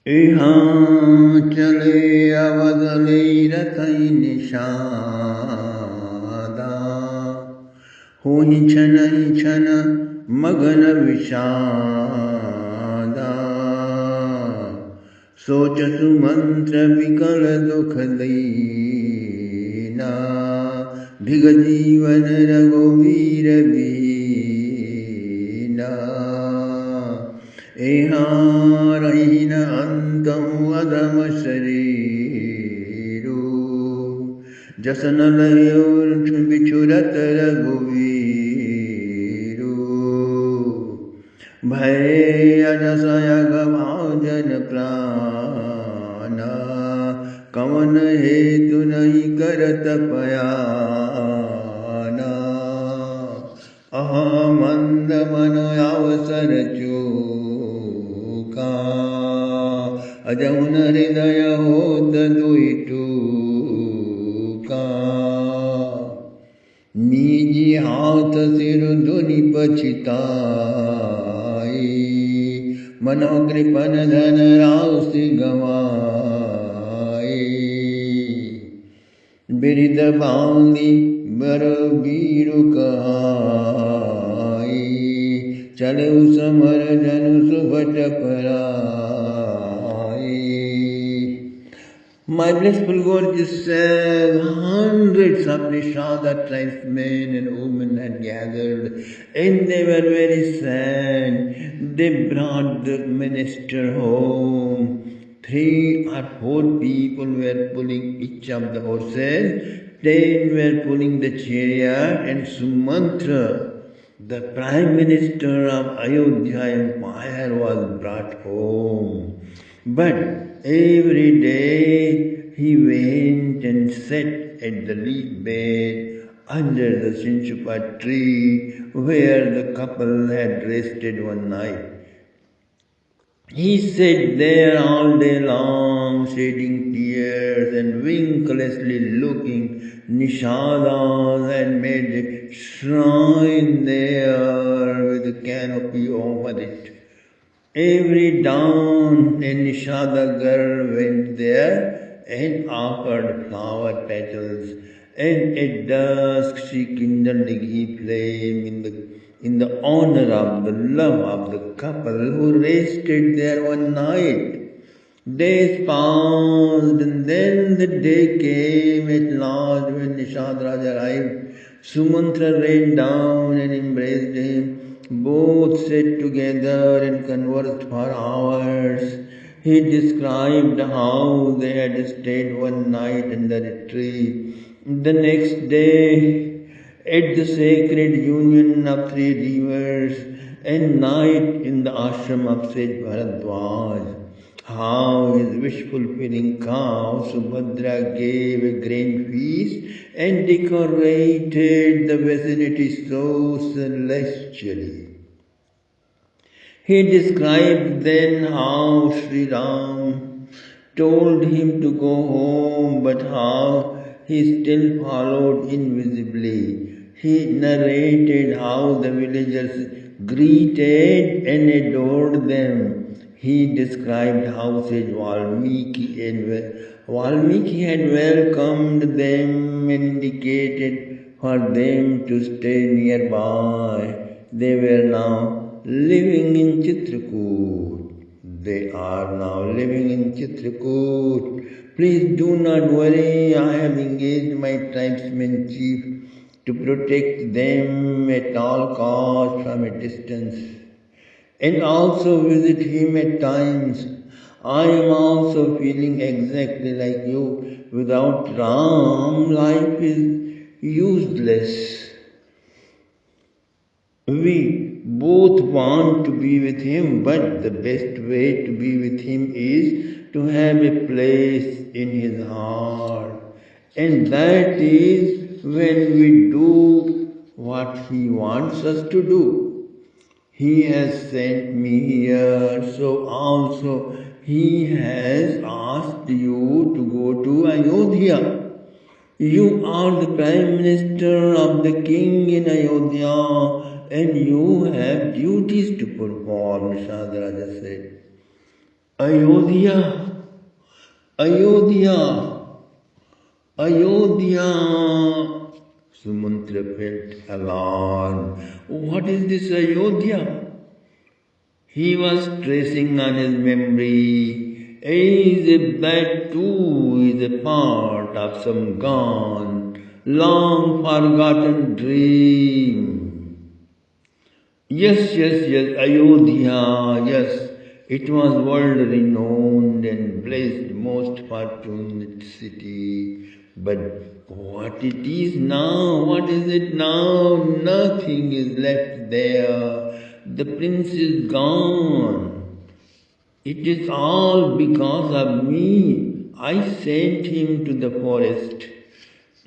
यहाँ चले अवदले रतई निषादा होहि छन मगन विषादा सोचसु मंत्र विकल दुख दीना भिग जीवन रघुवीर बीना यहाँ रही न अंतहु अधम शरीरु जसन लयो बिछुरत रघुवीरु भय अजसय गभाजन प्राणा कवन हेतु नहीं करत पयाना अहमंद मन अवसर चूका अजहुन हृदय होत दुई टूका निजी हाथ सिर धुनि पछिताई मनो कृपन धन राशि गवाई बिरिद बांधी बर बीरु कहाई चले समर जनु सुभट पराई. My blissful gorgeous said, hundreds of Nishada tribesmen and women had gathered, and they were very sad. They brought the minister home. 3 or 4 people were pulling each of the horses, 10 were pulling the chariot, and Sumantra, the Prime Minister of Ayodhya Empire, was brought home. But every day he went and sat at the leaf bed under the Sinchupa tree where the couple had rested one night. He sat there all day long, shedding tears and winklessly looking. Nishadas had made a shrine there with a canopy over it. Every dawn a Nishada girl went there and offered flower petals, and at dusk she kindled a ghee flame in the honor of the love of the couple who rested there one night. Days passed, and then the day came at last when Nishadraj arrived. Sumantra ran down and embraced him. Both sat together and conversed for hours. He described how they had stayed one night under a tree. The next day, at the sacred union of 3 rivers, and night in the ashram of Sage Bharadwaj, how his wish-fulfilling cow Subhadra gave a grand feast and decorated the vicinity so celestially. He described then how Sri Ram told him to go home, but how he still followed invisibly. He narrated how the villagers greeted and adored them. He described how Sage Valmiki had welcomed them and indicated for them to stay nearby. They were now living in Chitrakoot. They are now living in Chitrakoot. Please do not worry, I have engaged my tribesman chief to protect them at all costs from a distance, and also visit him at times. I am also feeling exactly like you. Without Ram, life is useless. We both want to be with him, but the best way to be with him is to have a place in his heart. And that is when we do what he wants us to do. He has sent me here, so also he has asked you to go to Ayodhya. You are the Prime Minister of the King in Ayodhya, and you have duties to perform, Nishadaraja said. Ayodhya, Ayodhya, Ayodhya. Sumantra felt alarmed. What is this Ayodhya? He was tracing on his memory as if that too is a part of some gone, long forgotten dream. Yes, Ayodhya, yes, it was world renowned and blessed, most fortunate city. But what it is now, what is it now? Nothing is left there. The prince is gone. It is all because of me. I sent him to the forest.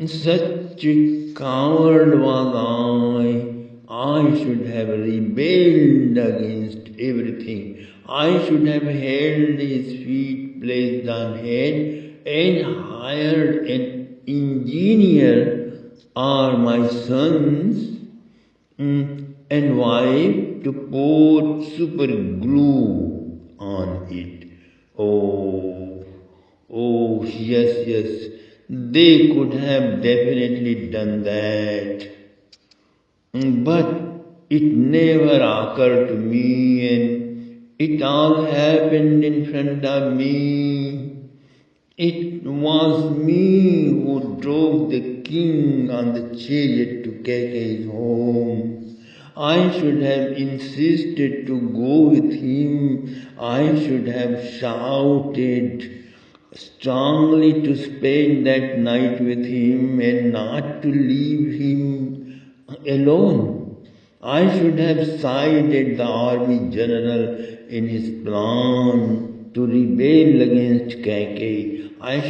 Such a coward was I. I should have rebelled against everything. I should have held his feet placed on head and hired an engineer or my sons and wife to pour super glue on it. Yes, they could have definitely done that. But it never occurred to me, and it all happened in front of me. It was me who drove the king on the chariot to Kaikeyi's home. I should have insisted to go with him. I should have shouted strongly to spend that night with him and not to leave him alone. I should have sided the army general in his plan to rebel against Kaikeyi. I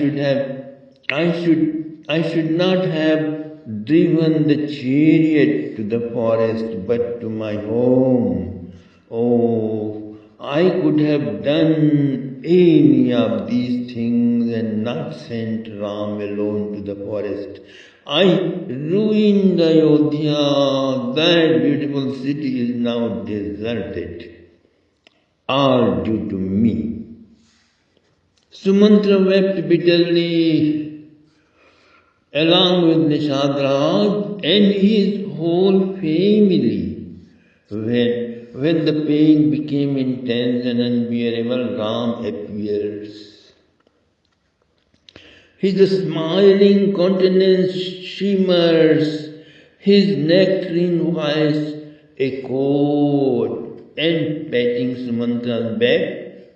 should not have driven the chariot to the forest, but to my home. I could have done any of these things and not sent Ram alone to the forest. I ruined Ayodhya. That beautiful city is now deserted. All due to me. Sumantra wept bitterly along with Nishadraj and his whole family. When the pain became intense and unbearable, Ram appears. His smiling countenance shimmers, his nectarine voice echoed, and patting Sumantra's back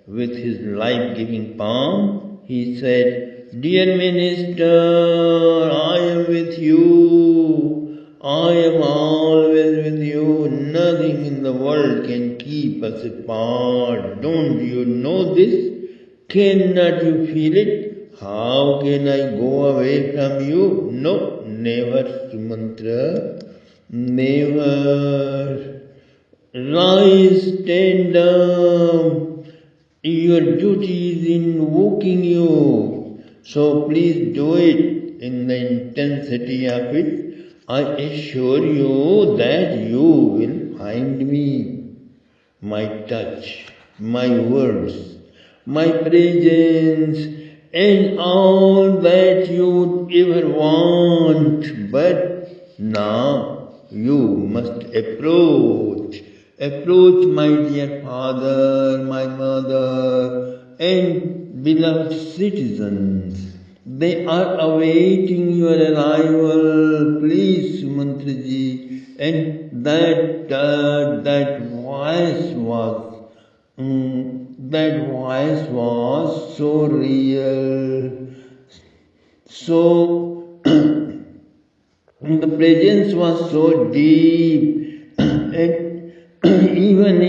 with his life-giving palm, he said, "Dear Minister, I am with you. I am always with you. Nothing in the world can keep us apart. Don't you know this? Cannot you feel it? How can I go away from you? No, never, Sumantra. Never. Rise, stand up. Your duty is invoking you. So please do it in the intensity of it. I assure you that you will find me. My touch, my words, my presence, and all that you'd ever want. But now you must approach. Approach, my dear father, my mother, and beloved citizens. They are awaiting your arrival. Please, Sumantraji. And that voice was so real, so the presence was so deep, and even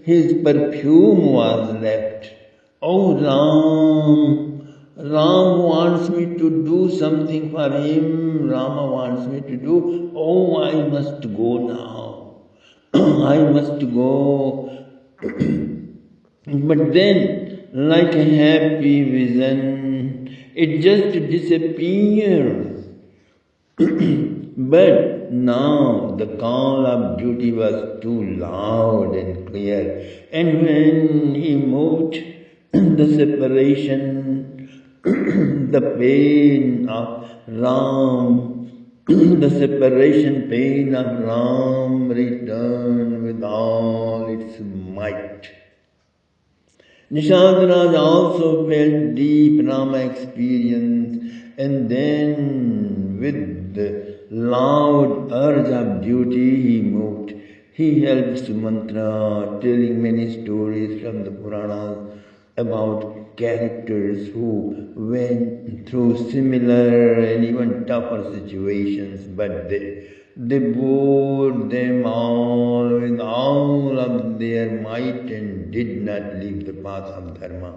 his perfume was left. Oh, Ram wants me to do something for him. Rama wants me to do. Oh, I must go now. I must go. But then, like a happy vision, it just disappeared. But now the call of duty was too loud and clear, and when he moved the separation, the pain of Ram, the separation pain of Ram returned with all its might. Nishad Raj also felt deep Rama experience, and then with the loud urge of duty he moved. He helped Sumantra, telling many stories from the Puranas about characters who went through similar and even tougher situations, but they bore them all with all of their might and did not leave the path of dharma.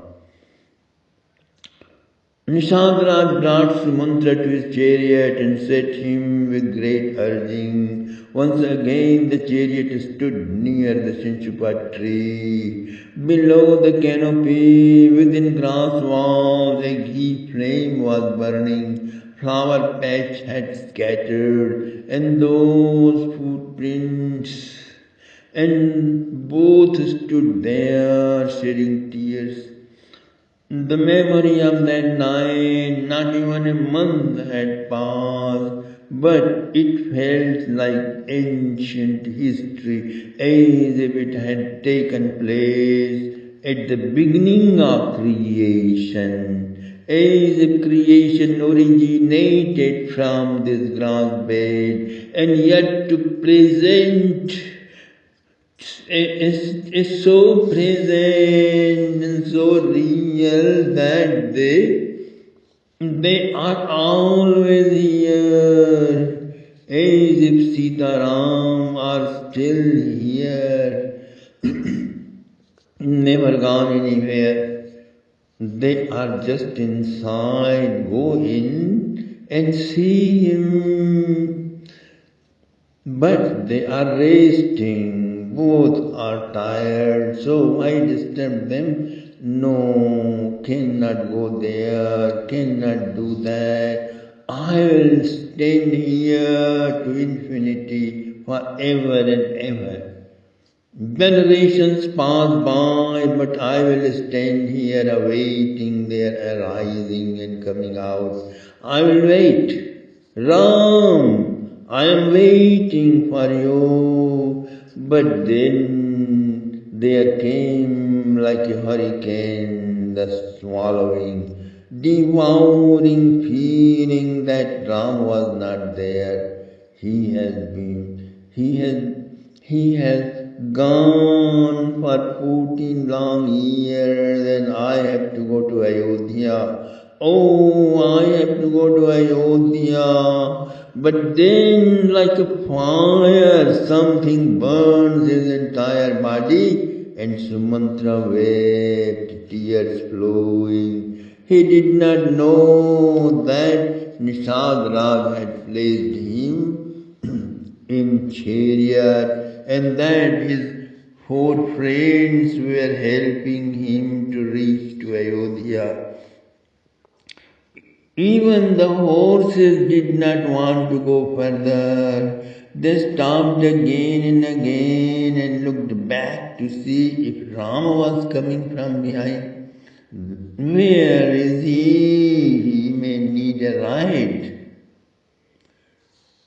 Nishagraj brought Sumantra to his chariot and set him with great urging. Once again the chariot stood near the Shinchupa tree. Below the canopy, within grass walls, a ghee flame was burning. Flower patch had scattered, and those footprints, and both stood there shedding tears. The memory of that night, not even a month had passed, but it felt like ancient history, as if it had taken place at the beginning of creation, as if creation originated from this grass bed, and yet to present is so present and so real that they are always here, as if Sitaram are still here, never gone anywhere. They are just inside. Go in and see him. But they are resting. Both are tired, so why disturb them? No, cannot go there, cannot do that. I will stand here to infinity forever and ever. Generations pass by, but I will stand here awaiting their arising and coming out. I will wait. Ram, I am waiting for you. But then there came like a hurricane the swallowing, devouring feeling that Ram was not there. He has gone for 14 long years, and I have to go to Ayodhya. Oh, I have to go to Ayodhya. But then, like a fire, something burns his entire body, and Sumantra wept, tears flowing. He did not know that Nishad Raj had placed him in chariot, and that his 4 friends were helping him to reach to Ayodhya. Even the horses did not want to go further. They stopped again and again and looked back to see if Rama was coming from behind. Where is he? He may need a ride.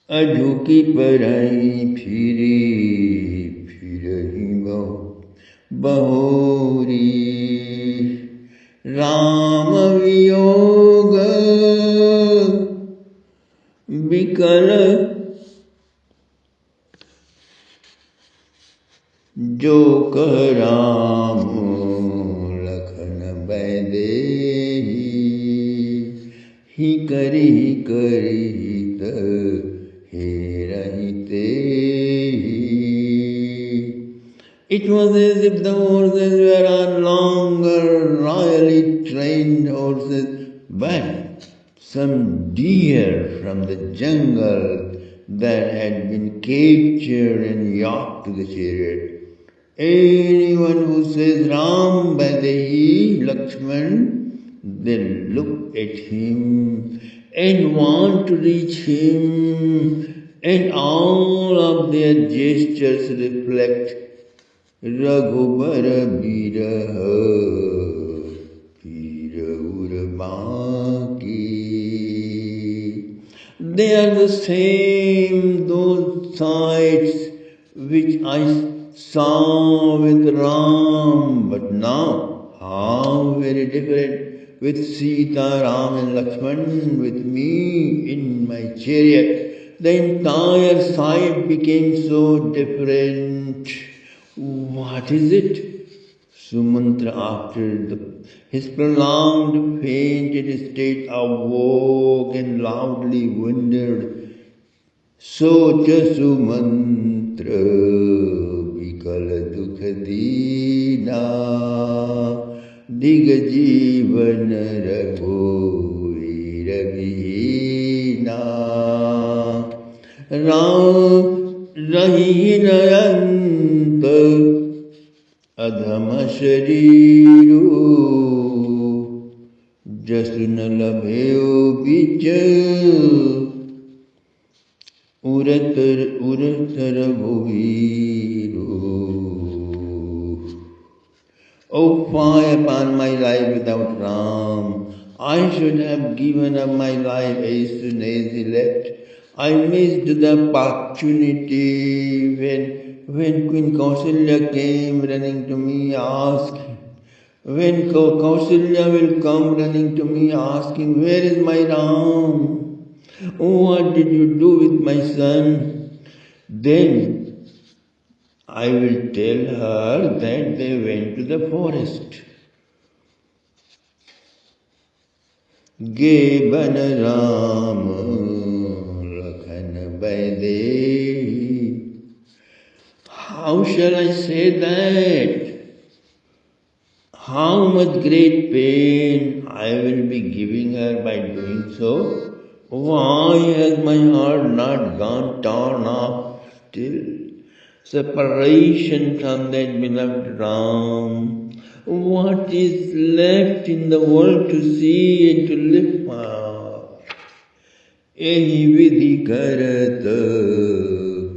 अझुकी पराई free फिरही बहुरी राम वियोग विकल जो कह राम लखन बैदेही ही करी It was as if the horses were on longer, royally trained horses, but some deer from the jungle that had been captured and yoked to the chariot. Anyone who says Ram Baidehi, Lakshman, they look at him and want to reach him, and all of their gestures reflect Raghubar Biraha. They are the same, those sights which I saw with Ram, but now how very different with Sita, Ram and Lakshman, with me in my chariot. The entire sight became so different. What is it? Sumantra, after his prolonged fainted state, awoke and loudly wondered. Soch Sumantra vikal dukh deena dig jeevan raghovi ravina Ram rahi nayanta अधम शरीरो जसु न लभयो बीच उरतर भुवीरो. Oh, fie upon my life without Ram! I should have given up my life as soon as he left. I missed the opportunity when Queen Kausalya came running to me asking, when Kausalya will come running to me asking, where is my Ram? What did you do with my son? Then I will tell her that they went to the forest. Ge ban Ram Lakhan Baide. How shall I say that? How much great pain I will be giving her by doing so? Why has my heart not gone torn off still? Separation from that beloved Ram. What is left in the world to see and to live for? Ehi vidhi karat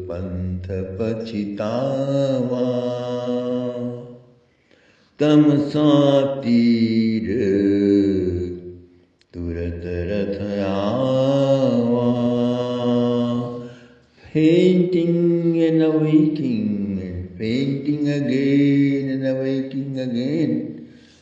pantha pachitava tam satir turat rathayava. Fainting and awaking, and fainting again and awaking again.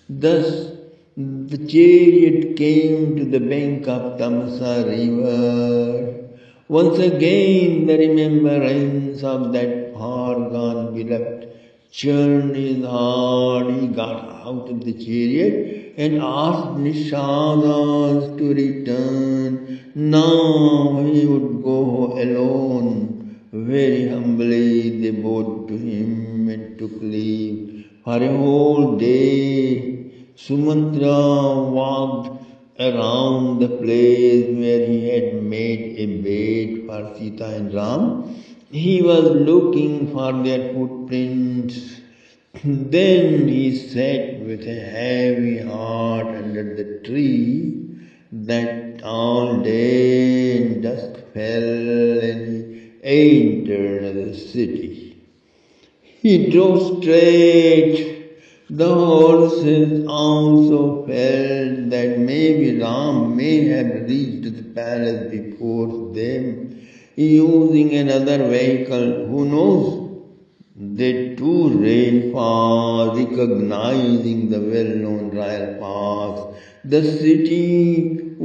Thus the chariot came to the bank of Tamsa river. Once again the remembrance of that far gone beloved churned his heart. He got out of the chariot and asked Nishadas to return. Now he would go alone. Very humbly they bowed to him and took leave. For a whole day Sumantra walked around the place where he had made a bed for Sita and Ram. He was looking for their footprints. Then he sat with a heavy heart under the tree. That all day and dusk fell and he entered the city. He drove straight. The horses also felt that maybe Ram may have reached the palace before them, using another vehicle. Who knows? They too ran fast, recognizing the well-known royal path. The city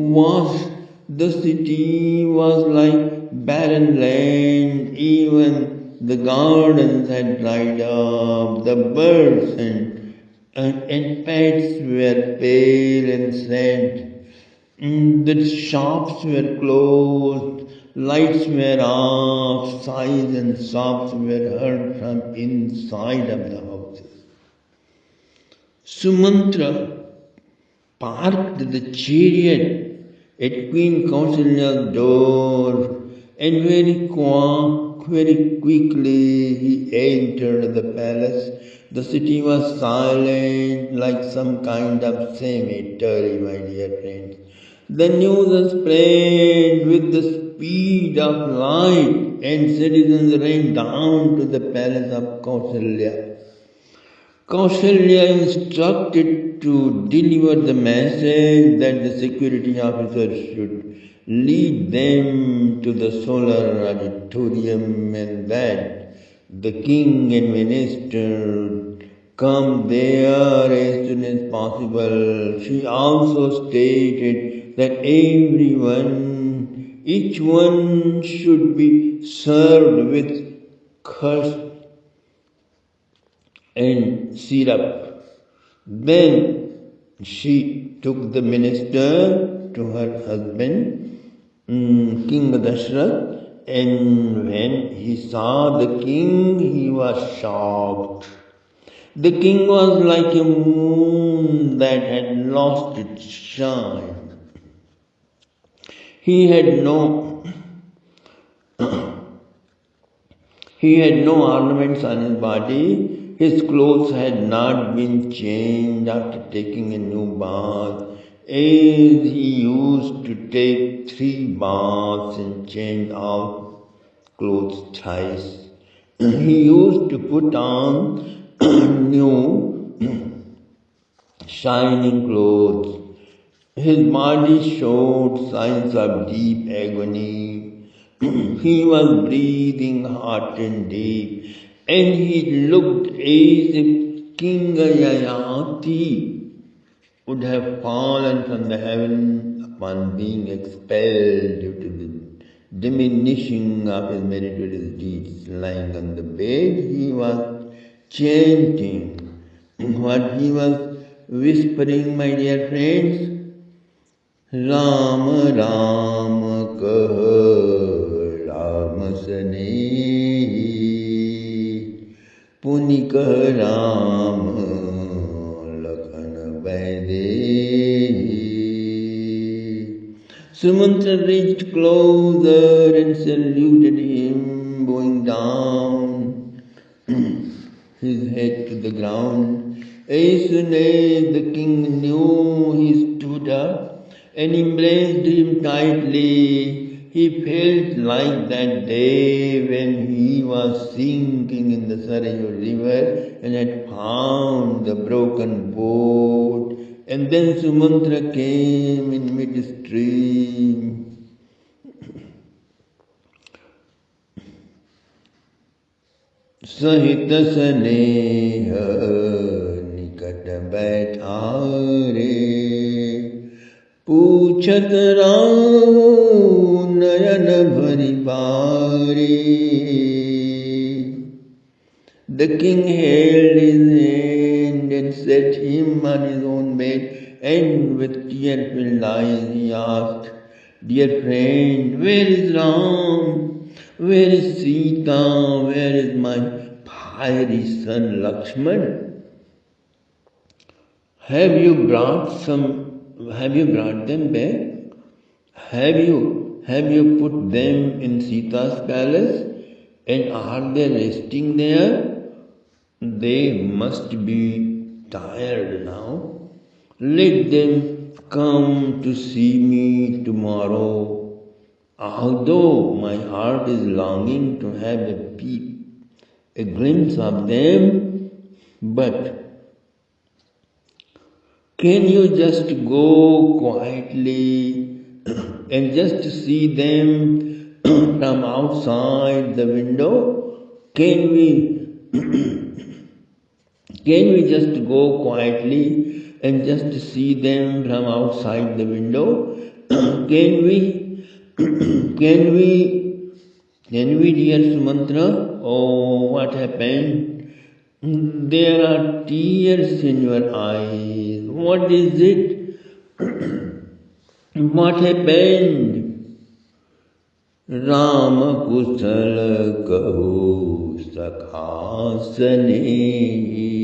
was like barren land. Even the gardens had dried up. The birds and pets were pale and sad. The shops were closed, lights were off, sighs and sobs were heard from inside of the houses. Sumantra parked the chariot at Queen Kausalya's door, and very quickly he entered the palace. The city was silent, like some kind of cemetery, my dear friends. The news was spread with the speed of light, and citizens ran down to the palace of Kausalya. Kausalya instructed to deliver the message that the security officers should lead them to the solar auditorium, and that the king and minister come there as soon as possible. She also stated that each one should be served with curd and syrup. Then she took the minister to her husband, King Dashrath, and when he saw the king, he was shocked. The king was like a moon that had lost its shine. He had no ornaments on his body. His clothes had not been changed after taking a new bath, as he used to take 3 baths and change out clothes thrice. He used to put on new shining clothes. His body showed signs of deep agony. He was breathing hot and deep, and he looked as if King Yayati would have fallen from the heaven upon being expelled due to the diminishing of his meritorious deeds. Lying on the bed, he was chanting. What he was whispering, my dear friends? Ram Ram कह राम सनेही, पुनि कह Ram Lakhan Baidehi. Sumantra reached closer and saluted him, bowing down his head to the ground. As soon as the king knew, he stood up and embraced him tightly. He felt like that day when he was sinking in the Sarayu river and had found the broken boat, and then Sumantra came in midstream. सहित स्नेह निकट बैठा रे, पूछत राम नयन भरि बारे. The king held his hand and set him on his own bed, and with tear-filled eyes he asked, "Dear friend, where is Ram? Where is Sita? Where is my fiery son Lakshman? Have you brought them back? Have you put them in Sita's palace? And are they resting there? They must be tired now. Let them come to see me tomorrow. Although my heart is longing to have a glimpse of them, but can you just go quietly and just see them from outside the window? Can we just go quietly and just see them from outside the window? Can we, dear Sumantra? Oh, what happened? There are tears in your eyes. What is it? What happened? Ram कुशल कहु सखा स्नेही,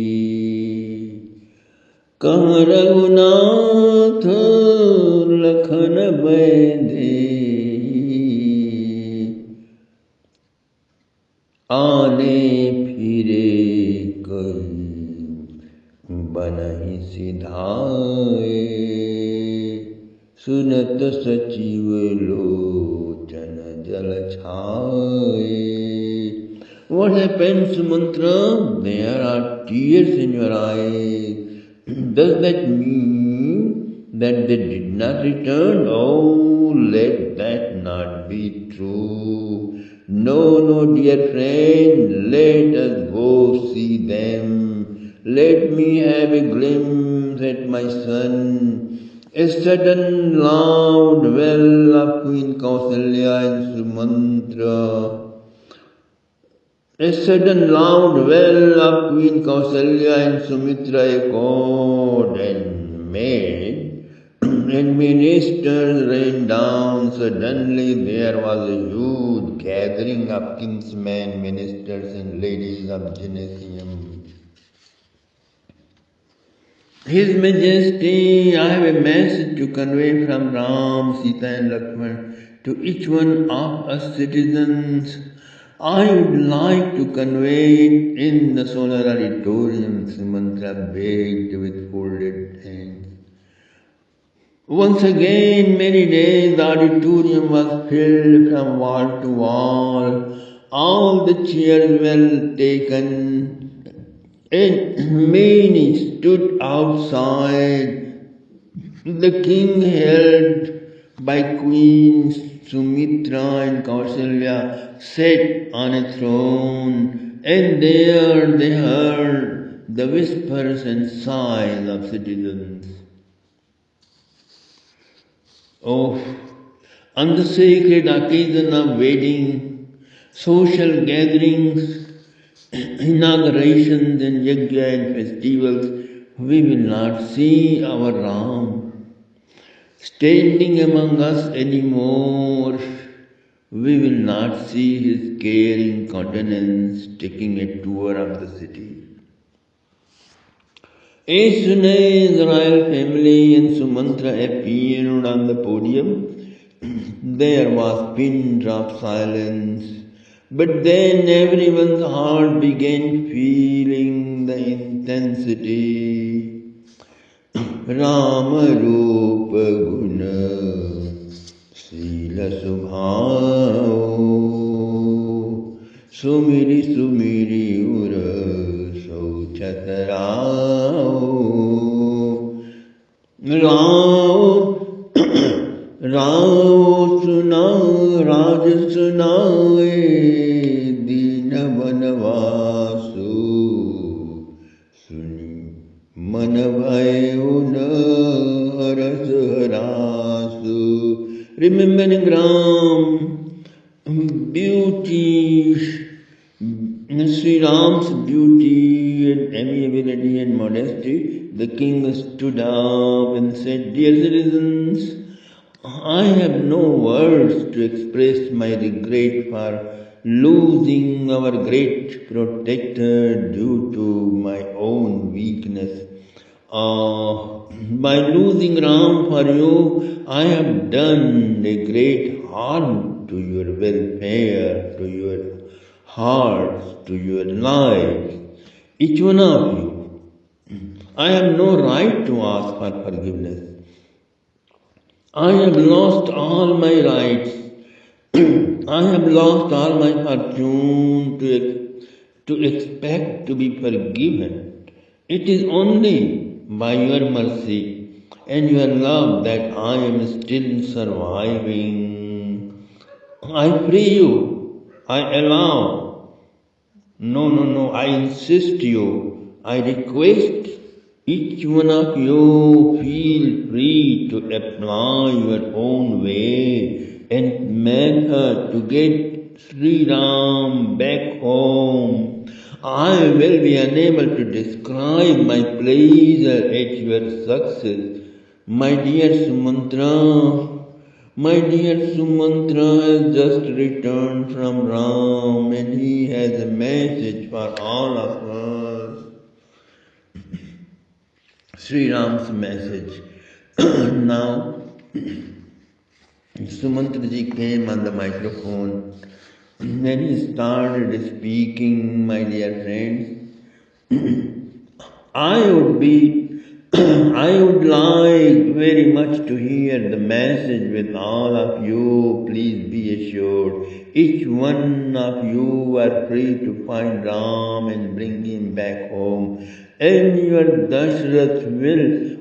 कह रघुनाथ लखन बैदेही. आने फिरे कई बनहि सिधाए, सुनत सचिव लोचन जल छाए. What happened, Sumantra? There are tears in your eyes. Does that mean that they did not return? Oh, let that not be true. No, no, dear friend, let us go see them. Let me have a glimpse at my son. A sudden loud well of Queen Kausalya and Sumantra. A sudden loud well of Queen Kausalya and Sumitra echoed and made, and ministers rained down. Suddenly there was a huge gathering of kingsmen, ministers, and ladies of Genesium. His Majesty, I have a message to convey from Ram, Sita, and Lakshman to each one of us citizens. I would like to convey it in the solar auditorium, Sumantra begged with folded hands. Once again, many days the auditorium was filled from wall to wall. All the chairs were taken, and many stood outside. The king, held by Queens Sumitra and Kausalya, sat on a throne, and there they heard the whispers and sighs of citizens. Oh, on the sacred occasion of wedding, social gatherings, inaugurations and yajna and festivals, we will not see our Ram standing among us anymore. We will not see his caring countenance taking a tour of the city. As soon as the royal family and Sumantra appeared on the podium, there was pin drop silence. But then everyone's heart began feeling the intensity. Rama Rupa Guna Sila Subhao Sumiri Sumiri Ura Sauchatarao Rao Rao Suna Raj Sunae Dina Vanavasu Suni Manavayo Rasarasu. Remembering Ram, beauty, Sri Ram's beauty and amiability and modesty, the king stood up and said, Dear citizens, I have no words to express my regret for losing our great protector due to my own weakness. By losing Ram for you, I have done a great harm to your welfare, to your hearts, to your lives, each one of you. I have no right to ask for forgiveness. I have lost all my rights. I have lost all my fortune to expect to be forgiven. It is only by your mercy and your love that I am still surviving. I pray you, I allow, no, I insist you, I request each one of you feel free to apply your own way and method to get Sri Ram back home. I will be unable to describe my pleasure at your success. My dear Sumantra has just returned from Ram and he has a message for all of us. Sri Ram's message. Now, Sumantra ji came on the microphone. When he started speaking, my dear friends, I would like very much to hear the message with all of you. Please be assured, each one of you are free to find Ram and bring him back home. And your Dashrath will